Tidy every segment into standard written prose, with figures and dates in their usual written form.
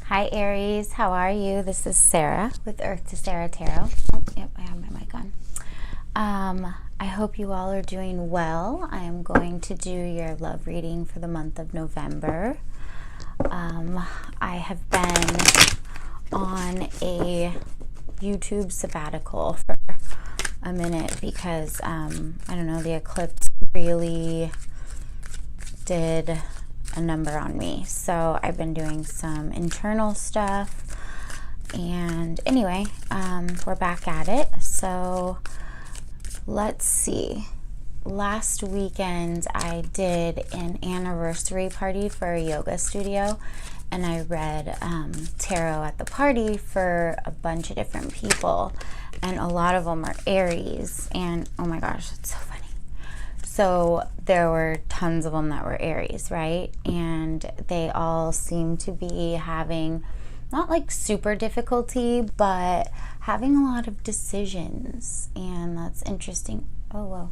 Hi Aries, how are you? This is Sarah with Earth to Sarah Tarot. Oh, yep, I have my mic on. I hope you all are doing well. I am going to do your love reading for the month of November. I have been on a YouTube sabbatical for a minute because, I don't know, the eclipse really did a number on me. So I've been doing some internal stuff, and anyway, we're back at it. So let's see. Last weekend I did an anniversary party for a yoga studio, and I read tarot at the party for a bunch of different people, and a lot of them are Aries, and oh my gosh, it's so funny. So there were tons of them that were Aries, right? And they all seem to be having not like super difficulty, but having a lot of decisions. And that's interesting. Oh, whoa.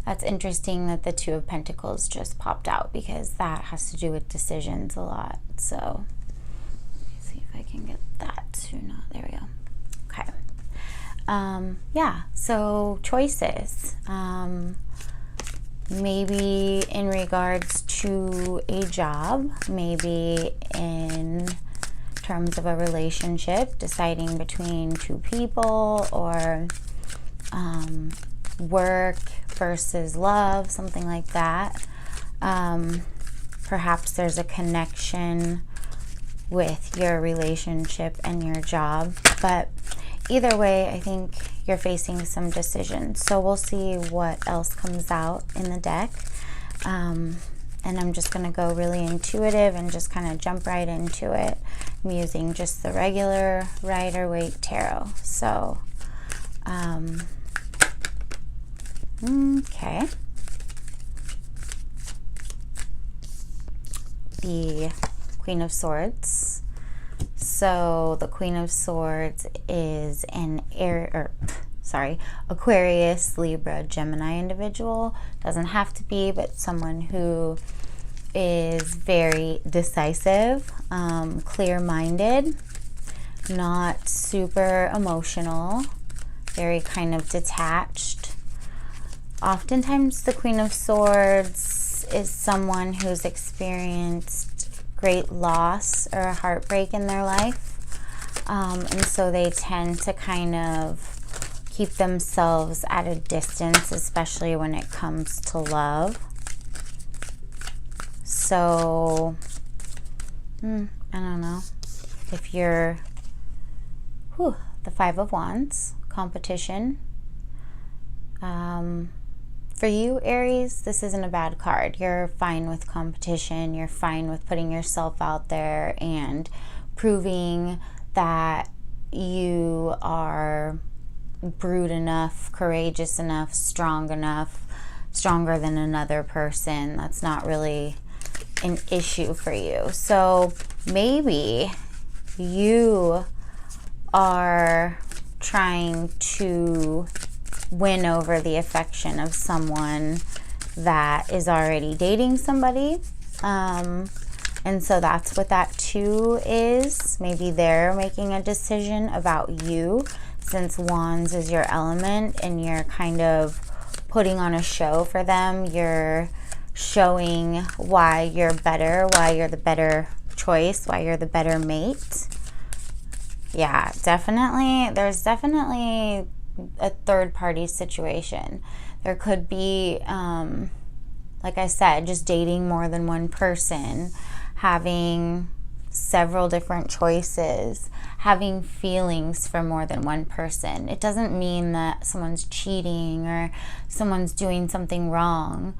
That's interesting that the Two of Pentacles just popped out, because that has to do with decisions a lot. So let me see if I can get that to not. There we go. Okay. Yeah, so choices. Maybe in regards to a job, maybe in terms of a relationship, deciding between two people, or work versus love, something like that. Perhaps there's a connection with your relationship and your job, but either way, I think you're facing some decisions. So we'll see what else comes out in the deck. And I'm just going to go really intuitive and just kind of jump right into it. I'm using just the regular Rider-Waite Tarot. So, okay. The Queen of Swords. So the Queen of Swords is an Aquarius, Libra, Gemini individual. Doesn't have to be, but someone who is very decisive, clear-minded, not super emotional, very kind of detached. Oftentimes the Queen of Swords is someone who's experienced great loss or a heartbreak in their life, and so they tend to kind of keep themselves at a distance, especially when it comes to love. So I don't know if you're the Five of Wands, competition. For you, Aries, this isn't a bad card. You're fine with competition. You're fine with putting yourself out there and proving that you are brute enough, courageous enough, strong enough, stronger than another person. That's not really an issue for you. So maybe you are trying to win over the affection of someone that is already dating somebody, and so that's what that two is. Maybe they're making a decision about you, since Wands is your element and you're kind of putting on a show for them. You're showing why you're better, why you're the better choice, why you're the better mate. Yeah, definitely. There's definitely a third party situation. There could be, like I said, just dating more than one person, having several different choices, having feelings for more than one person. It doesn't mean that someone's cheating or someone's doing something wrong,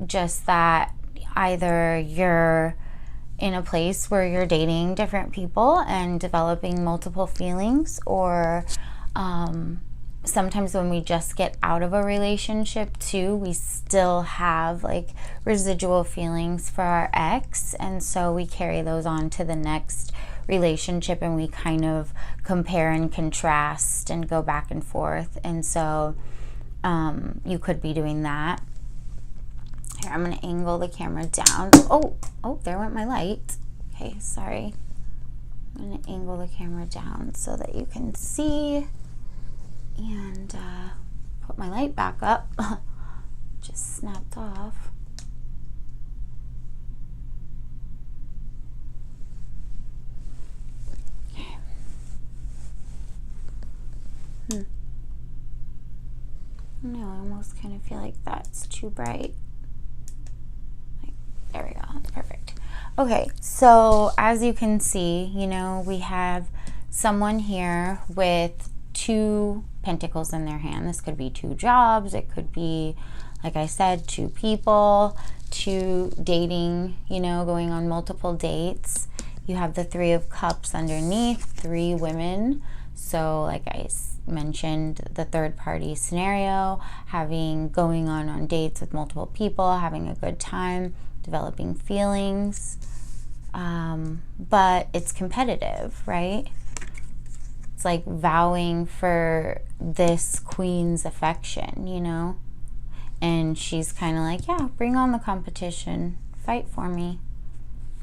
just that either you're in a place where you're dating different people and developing multiple feelings, or sometimes when we just get out of a relationship too, we still have like residual feelings for our ex, and so we carry those on to the next relationship, and we kind of compare and contrast and go back and forth. And so you could be doing that. I'm going to angle the camera down. Oh, there went my light. Okay, sorry. I'm going to angle the camera down so that you can see, and put my light back up. Just snapped off. Okay. No, I almost kind of feel like that's too bright. There we go. That's perfect. Okay, so as you can see, you know, we have someone here with 2 pentacles in their hand. This could be 2 jobs. It could be, like I said, 2 people, 2 dating, you know, going on multiple dates. You have the 3 of Cups underneath, 3 women. So like I mentioned, the third party scenario, going on dates with multiple people, having a good time, developing feelings, but it's competitive, right? It's like vowing for this queen's affection, you know? And she's kind of like, yeah, bring on the competition, fight for me,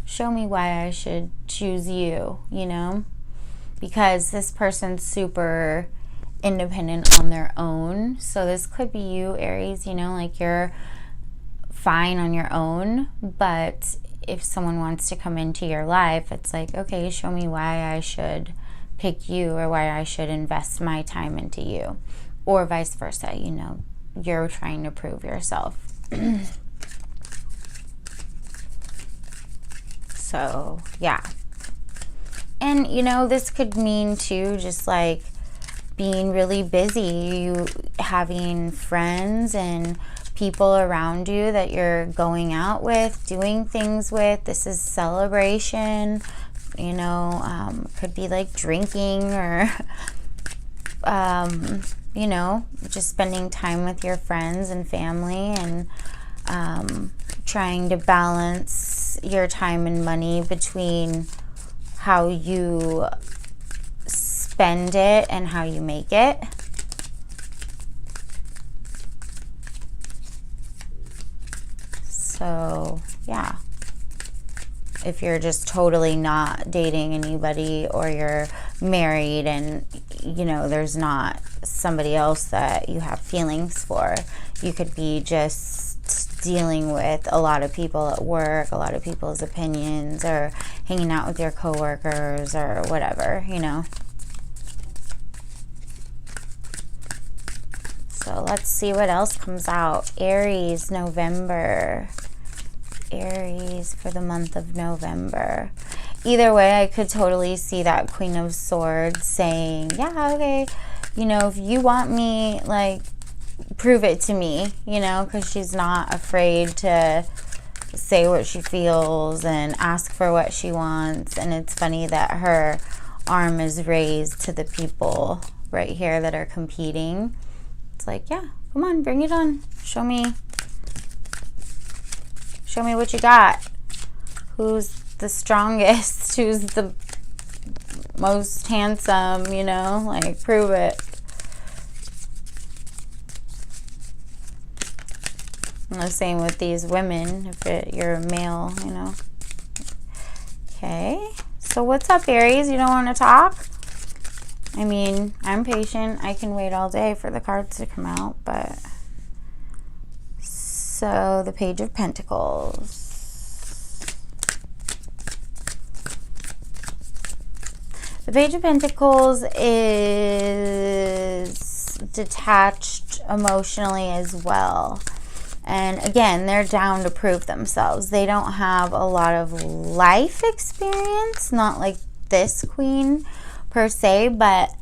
show me why I should choose you, you know? Because this person's super independent on their own. So this could be you, Aries, you know, like you're fine on your own, but if someone wants to come into your life, it's like, okay, show me why I should pick you or why I should invest my time into you, or vice versa, you know, you're trying to prove yourself. So yeah. And you know, this could mean too, just like being really busy, you having friends and people around you that you're going out with, doing things with. This is celebration, you know, could be like drinking or, you know, just spending time with your friends and family, and trying to balance your time and money between how you spend it and how you make it. So yeah, if you're just totally not dating anybody, or you're married and you know there's not somebody else that you have feelings for, you could be just dealing with a lot of people at work, a lot of people's opinions, or hanging out with your coworkers or whatever, you know. So let's see what else comes out. Aries, November. Aries for the month of November. Either way, I could totally see that Queen of Swords saying, yeah, okay, you know, if you want me, like, prove it to me, you know, because she's not afraid to say what she feels and ask for what she wants. And it's funny that her arm is raised to the people right here that are competing. It's like, yeah, come on, bring it on. Show me what you got. Who's the strongest? Who's the most handsome, you know? Like, prove it. And the same with these women, if you're a male, you know. Okay, so what's up, Aries? You don't want to talk? I mean, I'm patient. I can wait all day for the cards to come out, but... So, the Page of Pentacles. The Page of Pentacles is detached emotionally as well. And again, they're down to prove themselves. They don't have a lot of life experience, not like this queen per se, but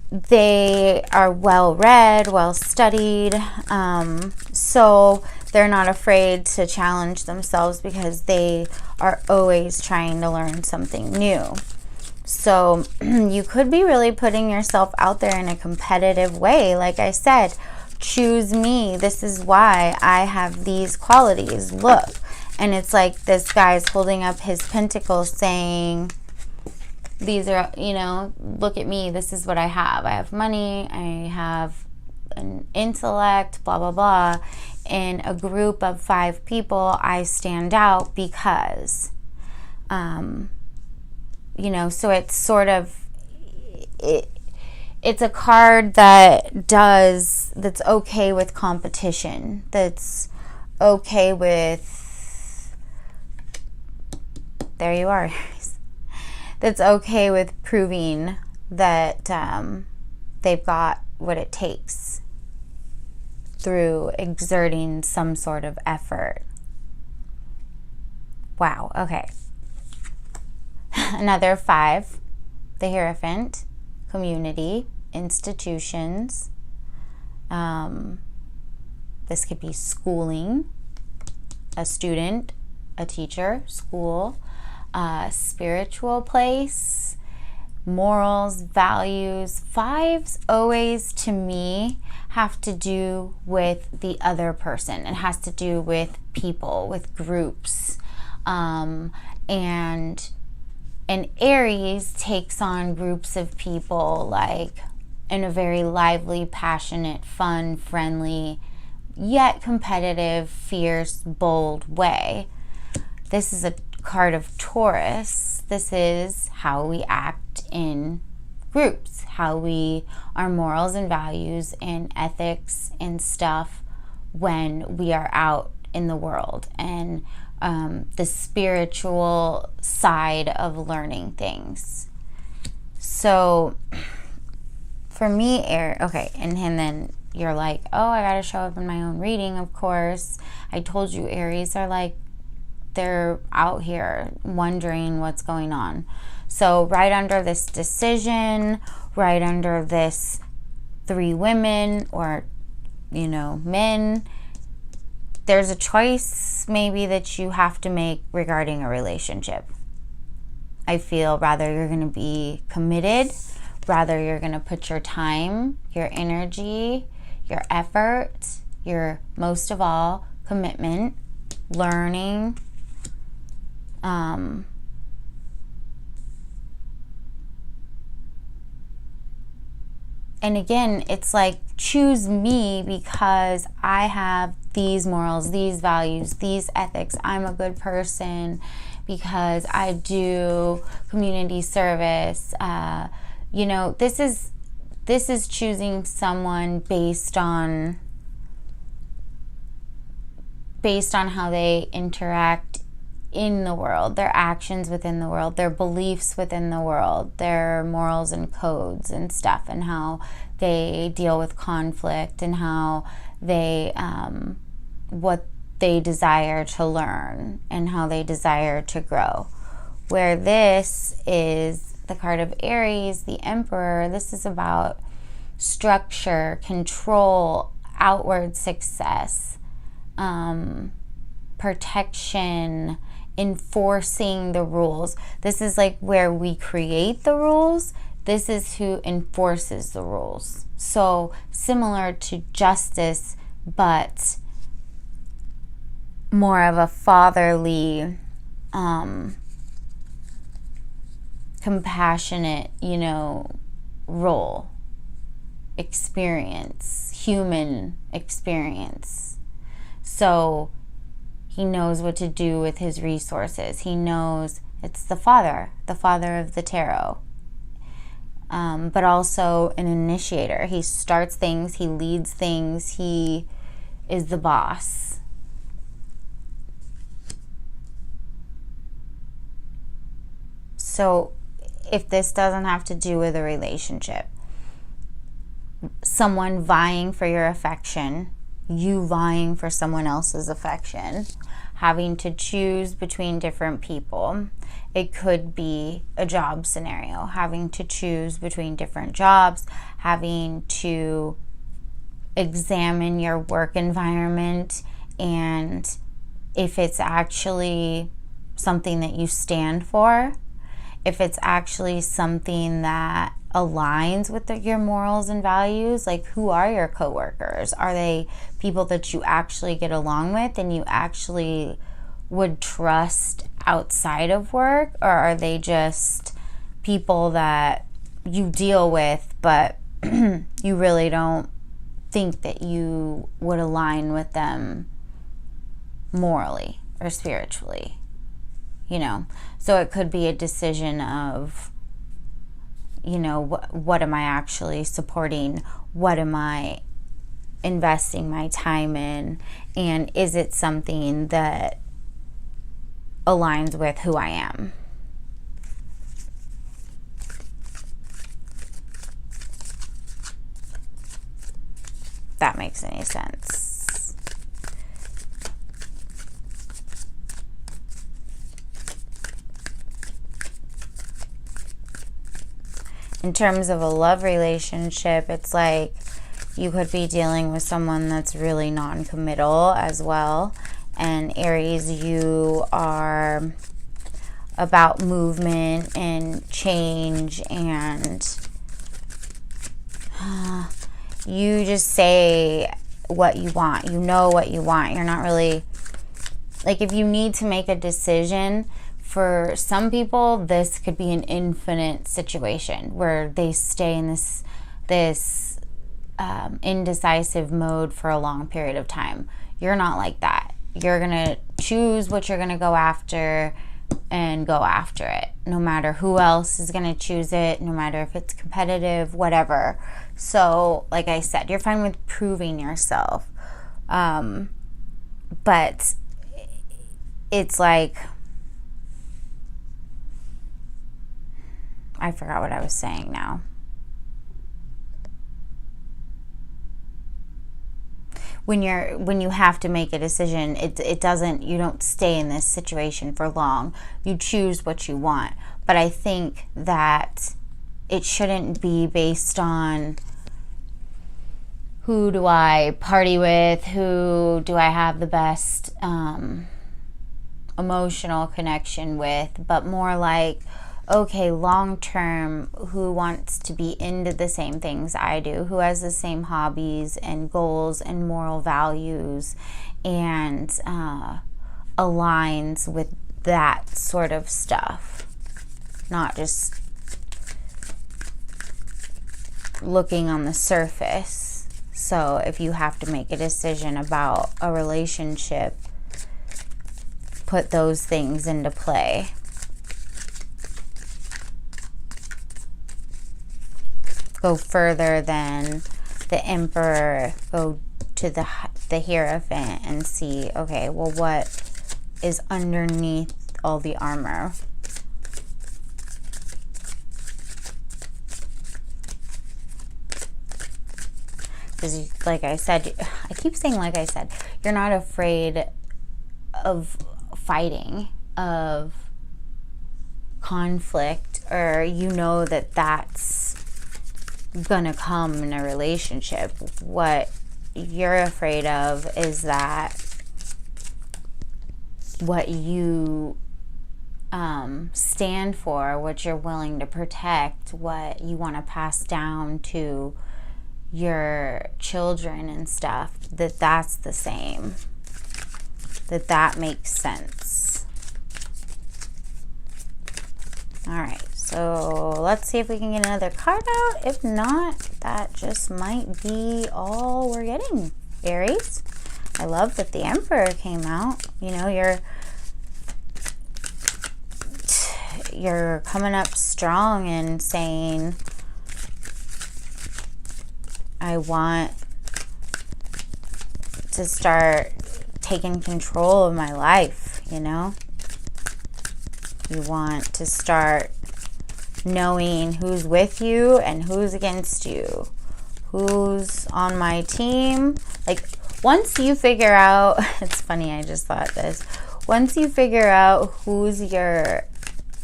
they are well read, well studied. So they're not afraid to challenge themselves because they are always trying to learn something new. So you could be really putting yourself out there in a competitive way. Like I said, choose me. This is why I have these qualities. Look. And it's like this guy's holding up his pentacles saying, these are, you know, look at me. This is what I have. I have money. I have an intellect, blah, blah, blah. In a group of 5 people, I stand out because, so it's sort of, it's a card that's okay with competition, that's okay with, there you are, that's okay with proving that they've got what it takes through exerting some sort of effort. Wow, okay. Another 5, the Hierophant, community, institutions. This could be schooling, a student, a teacher, school, spiritual place, morals, values. 5s always, to me, have to do with the other person. It has to do with people, with groups. And Aries takes on groups of people like in a very lively, passionate, fun, friendly, yet competitive, fierce, bold way. This is a card of Taurus. This is how we act in groups, how our morals and values and ethics and stuff when we are out in the world, and the spiritual side of learning things. So for me, okay, and then you're like, oh, I gotta show up in my own reading. Of course, I told you Aries are like, they're out here wondering what's going on. So right under this decision, right under this 3 women or, men, there's a choice maybe that you have to make regarding a relationship. I feel rather you're going to be committed, rather you're going to put your time, your energy, your effort, your, most of all, commitment, learning, and again, it's like, choose me because I have these morals, these values, these ethics. I'm a good person because I do community service. This is choosing someone based on how they interact in the world, their actions within the world, their beliefs within the world, their morals and codes and stuff, and how they deal with conflict, and how they what they desire to learn and how they desire to grow. Where this is the card of Aries, the Emperor, this is about structure, control, outward success, protection, enforcing the rules. This is like where we create the rules. This is who enforces the rules. So similar to justice, but more of a fatherly, compassionate, role, experience, human experience. So he knows what to do with his resources. He knows it's the father of the tarot. But also an initiator. He starts things, he leads things, he is the boss. So if this doesn't have to do with a relationship, someone vying for your affection, you vying for someone else's affection, having to choose between different people. It could be a job scenario, having to choose between different jobs, having to examine your work environment and if it's actually something that you stand for, if it's actually something that aligns with your morals and values. Like, who are your coworkers? Are they people that you actually get along with and you actually would trust outside of work, or are they just people that you deal with but you really don't think that you would align with them morally or spiritually? you know. So it could be a decision of, you know, what am I actually supporting? What am I investing my time in? And is it something that aligns with who I am? If that makes any sense. In terms of a love relationship, it's like you could be dealing with someone that's really non-committal as well. And Aries, you are about movement and change, and you just say what you want. You know what you want. You're not really, like, if you need to make a decision, for some people, this could be an infinite situation where they stay in this indecisive mode for a long period of time. You're not like that. You're going to choose what you're going to go after and go after it, no matter who else is going to choose it, no matter if it's competitive, whatever. So, like I said, you're fine with proving yourself. But it's like, I forgot what I was saying now. When you have to make a decision, it doesn't, you don't stay in this situation for long. You choose what you want. But I think that it shouldn't be based on who do I party with, who do I have the best emotional connection with, but more like, okay, long term, who wants to be into the same things I do, who has the same hobbies and goals and moral values, and aligns with that sort of stuff, not just looking on the surface. So if you have to make a decision about a relationship, put those things into play. Go further than the Emperor, go to the Hierophant and see, okay, well, what is underneath all the armor? Because, like I said, I keep saying like I said, you're not afraid of fighting, of conflict, or you know that that's gonna come in a relationship. What you're afraid of is that what you stand for, what you're willing to protect, what you want to pass down to your children and stuff, that's the same, that makes sense. All right, so let's see if we can get another card out. If not, that just might be all we're getting, Aries. I love that the Emperor came out. You know, you're coming up strong and saying, I want to start taking control of my life, you know? You want to start knowing who's with you and who's against you, who's on my team. Like, once you figure out, it's funny, I just thought this. Once you figure out who's your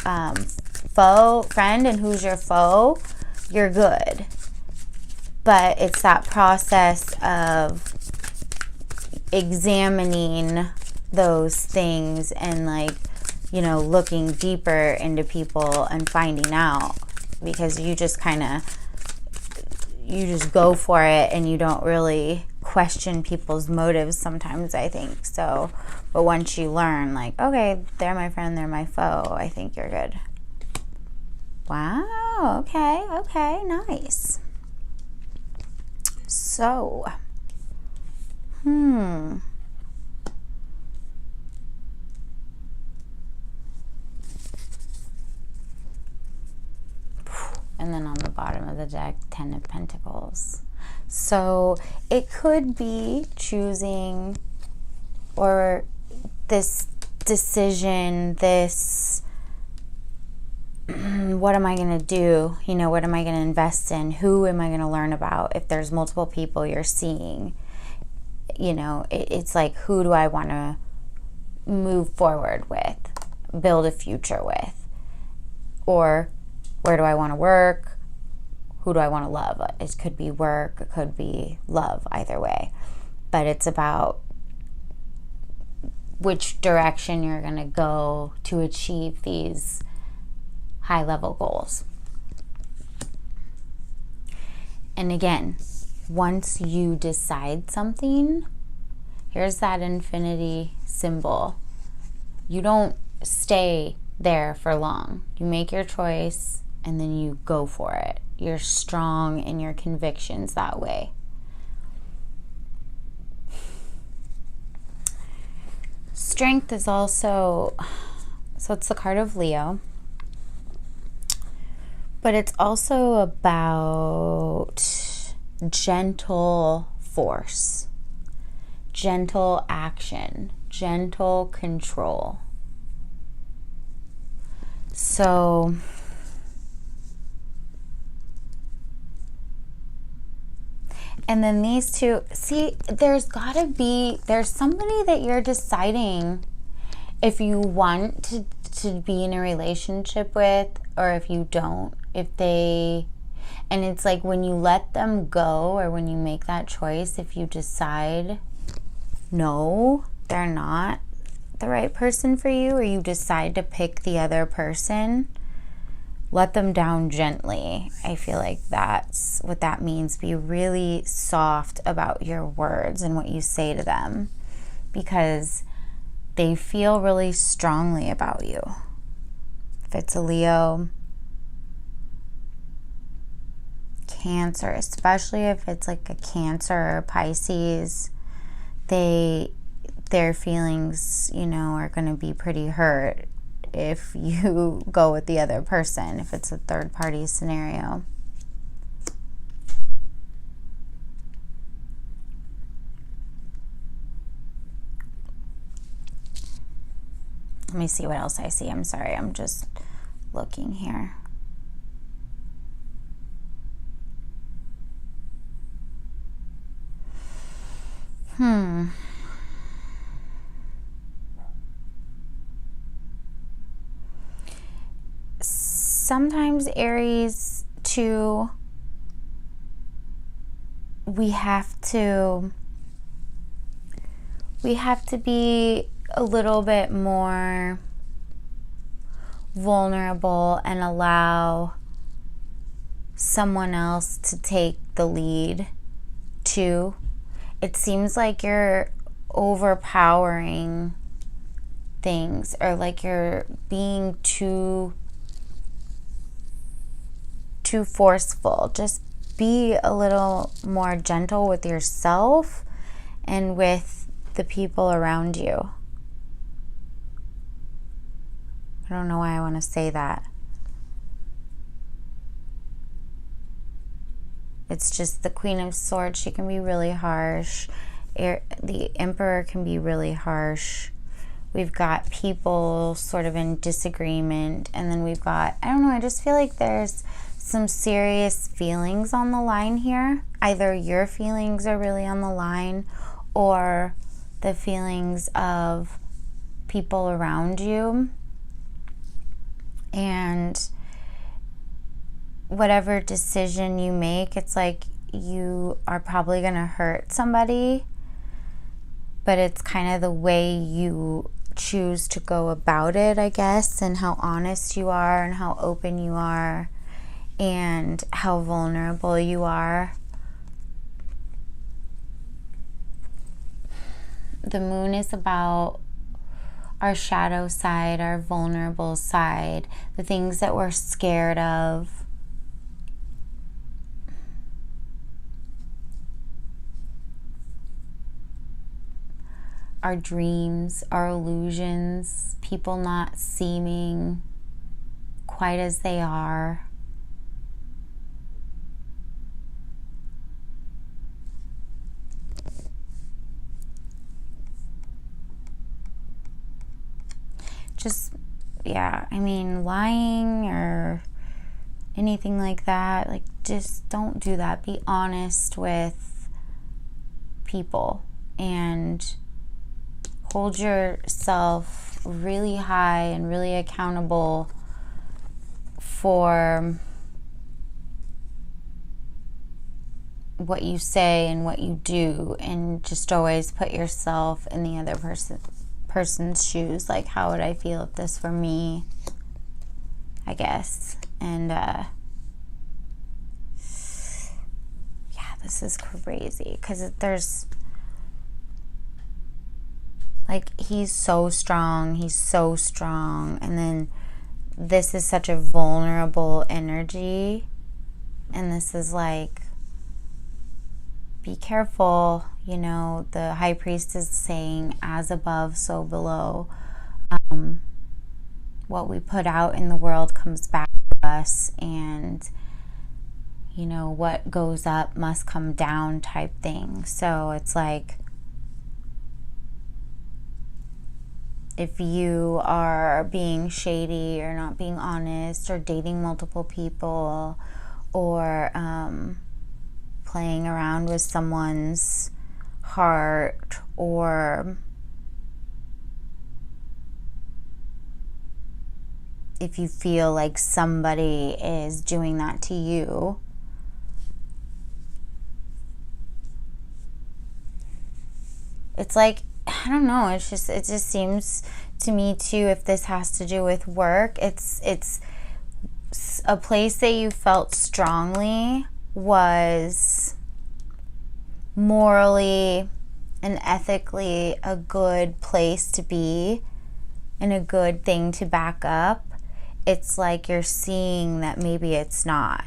friend and who's your foe, you're good. But it's that process of examining those things and, like, you know, looking deeper into people and finding out, because you just go for it and you don't really question people's motives sometimes, I think. So, but once you learn, like, okay, they're my friend, they're my foe, I think you're good. Wow, okay, nice. So, And then on the bottom of the deck, 10 of Pentacles. So it could be choosing, or this decision, this what am I going to do? You know, what am I going to invest in? Who am I going to learn about? If there's multiple people you're seeing, you know, it's like, who do I want to move forward with, build a future with? Or where do I want to work? Who do I want to love? It could be work, it could be love, either way. But it's about which direction you're going to go to achieve these high-level goals. And again, once you decide something, here's that infinity symbol. You don't stay there for long. You make your choice and then you go for it. You're strong in your convictions that way. Strength is also, so it's the card of Leo, but it's also about gentle force, gentle action, gentle control. So and then these two, see, there's somebody that you're deciding if you want to be in a relationship with, or if you don't. And it's like, when you let them go, or when you make that choice, if you decide no, they're not the right person for you, or you decide to pick the other person, let them down gently. I feel like that's what that means. Be really soft about your words and what you say to them, because they feel really strongly about you. If it's a Leo, Cancer, especially if it's like a Cancer or Pisces, their feelings, you know, are going to be pretty hurt if you go with the other person, if it's a third party scenario. Let me see what else I see. I'm sorry, I'm just looking here. Sometimes, Aries, too, we have to be a little bit more vulnerable and allow someone else to take the lead too. It seems like you're overpowering things, or like you're being too forceful. Just be a little more gentle with yourself and with the people around you. I don't know why I want to say that. It's just the Queen of Swords. She can be really harsh. The Emperor can be really harsh. We've got people sort of in disagreement. And then we've got, I don't know, I just feel like there's some serious feelings on the line here. Either your feelings are really on the line, or the feelings of people around you. And whatever decision you make, it's like you are probably going to hurt somebody, but it's kind of the way you choose to go about it, I guess, and how honest you are, and how open you are, and how vulnerable you are. The moon is about our shadow side, our vulnerable side, the things that we're scared of. Our dreams, our illusions, people not seeming quite as they are. just, yeah, I mean, lying or anything like that, like, just don't do that. Be honest with people and hold yourself really high and really accountable for what you say and what you do, and just always put yourself in the other person's shoes. Like, how would I feel if this were me, I guess. And yeah, this is crazy because there's, like, he's so strong, and then this is such a vulnerable energy, and this is like, be careful, you know. The high priest is saying, as above, so below. What we put out in the world comes back to us, and, you know, what goes up must come down type thing. So it's like, if you are being shady or not being honest or dating multiple people or playing around with someone's heart, or if you feel like somebody is doing that to you, it's like, I don't know, it just seems to me too, if this has to do with work, it's a place that you felt strongly was morally and ethically a good place to be and a good thing to back up. It's like you're seeing that maybe it's not.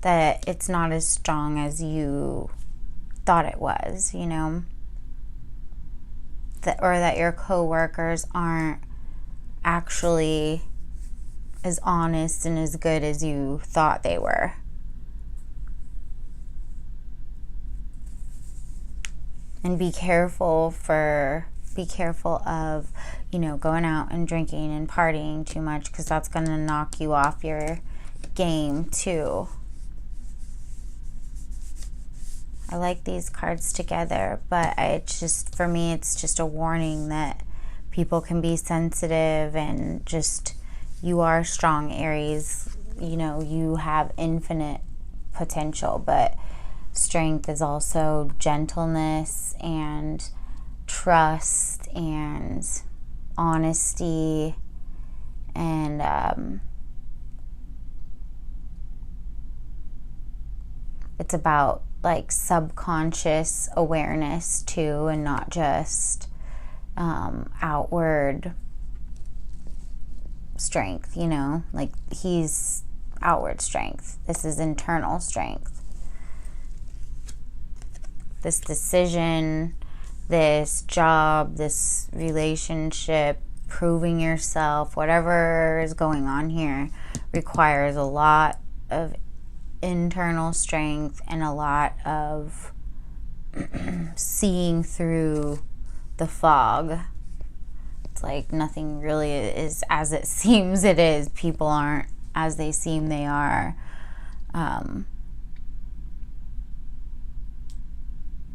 That it's not as strong as you thought it was, you know? Or that your coworkers aren't actually as honest and as good as you thought they were. And be careful of, you know, going out and drinking and partying too much, because that's going to knock you off your game too. I like these cards together, but it's just, for me, it's just a warning that people can be sensitive, and just, you are strong, Aries. You know, you have infinite potential, but strength is also gentleness and trust and honesty, and it's about like subconscious awareness too, and not just outward strength, you know, like he's outward strength. This is internal strength. This decision, this job, this relationship, proving yourself, whatever is going on here requires a lot of internal strength and a lot of seeing through the fog. It's like nothing really is as it seems it is. People aren't as they seem they are.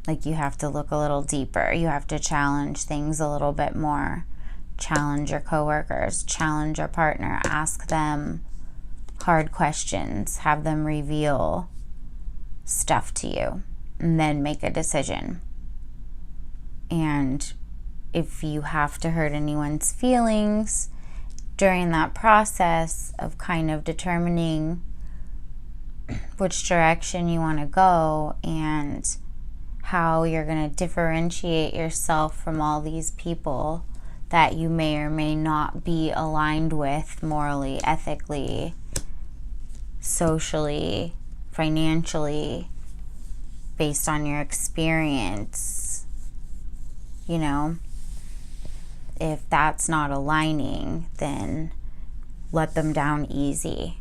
Like, you have to look a little deeper. You have to challenge things a little bit more. Challenge your coworkers, challenge your partner, ask them hard questions, have them reveal stuff to you, and then make a decision. And if you have to hurt anyone's feelings during that process of kind of determining which direction you want to go and how you're going to differentiate yourself from all these people that you may or may not be aligned with morally, ethically, socially, financially, based on your experience, you know, if that's not aligning, then let them down easy.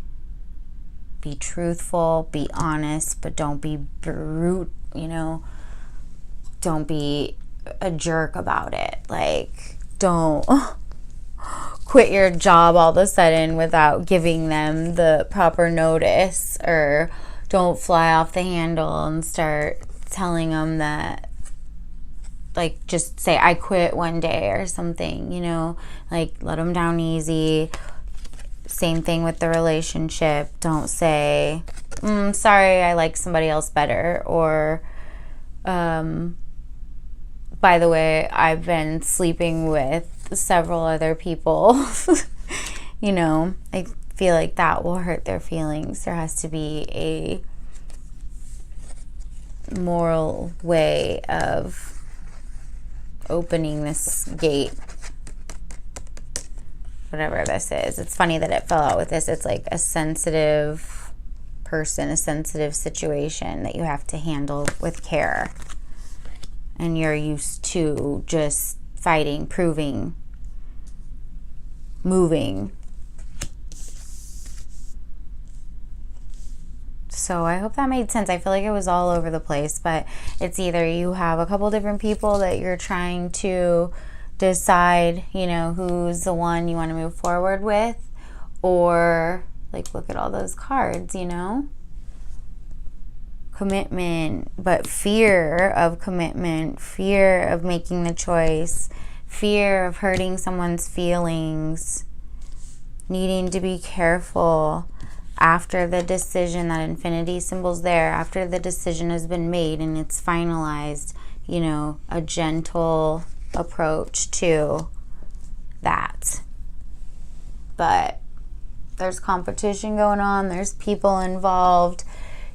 Be truthful, be honest, but don't be brute, you know, don't be a jerk about it. Like, don't quit your job all of a sudden without giving them the proper notice, or don't fly off the handle and start telling them that, like, just say I quit one day or something, you know, like, let them down easy. Same thing with the relationship. Don't say, sorry, I like somebody else better, or by the way, I've been sleeping with several other people. You know, I feel like that will hurt their feelings. There has to be a moral way of opening this gate, whatever this is. It's funny that it fell out with this. It's like a sensitive person, a sensitive situation that you have to handle with care. And you're used to just fighting, proving, moving. So I hope that made sense. I feel like it was all over the place, but it's either you have a couple different people that you're trying to decide, you know, who's the one you want to move forward with, or like, look at all those cards, you know, commitment, but fear of commitment, fear of making the choice, fear of hurting someone's feelings, needing to be careful after the decision. That infinity symbol's there, after the decision has been made and it's finalized, you know, a gentle approach to that. But there's competition going on, there's people involved.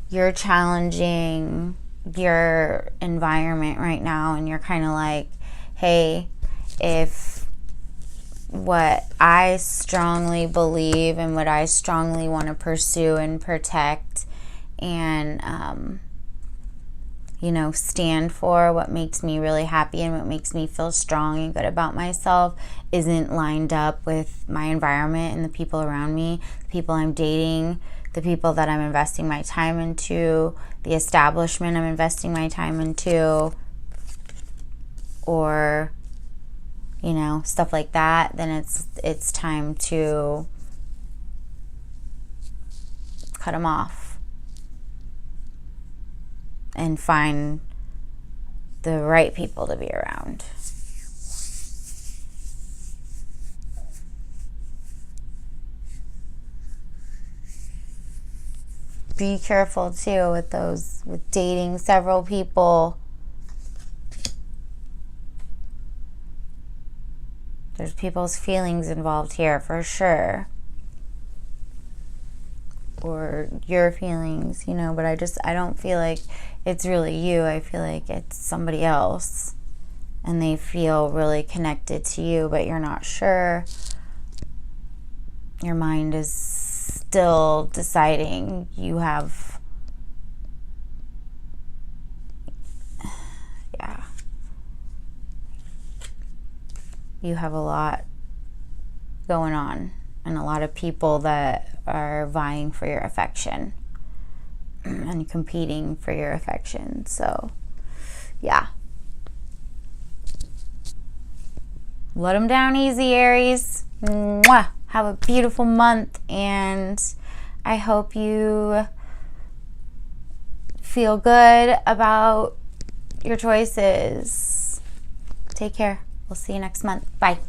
You're challenging your environment right now, and you're kind of like, hey, if what I strongly believe and what I strongly want to pursue and protect and you know, stand for, what makes me really happy and what makes me feel strong and good about myself, isn't lined up with my environment and the people around me, the people I'm dating, the people that I'm investing my time into, the establishment I'm investing my time into, or, you know, stuff like that, then it's time to cut them off and find the right people to be around. Be careful too with those, with dating several people. There's people's feelings involved here for sure. Or your feelings, you know, but I don't feel like it's really you. I feel like it's somebody else. And they feel really connected to you, but you're not sure. Your mind is still deciding. You have, yeah. You have a lot going on, and a lot of people that are vying for your affection and competing for your affection. So, yeah. Let them down easy, Aries. Mwah! Have a beautiful month, and I hope you feel good about your choices. Take care. We'll see you next month. Bye.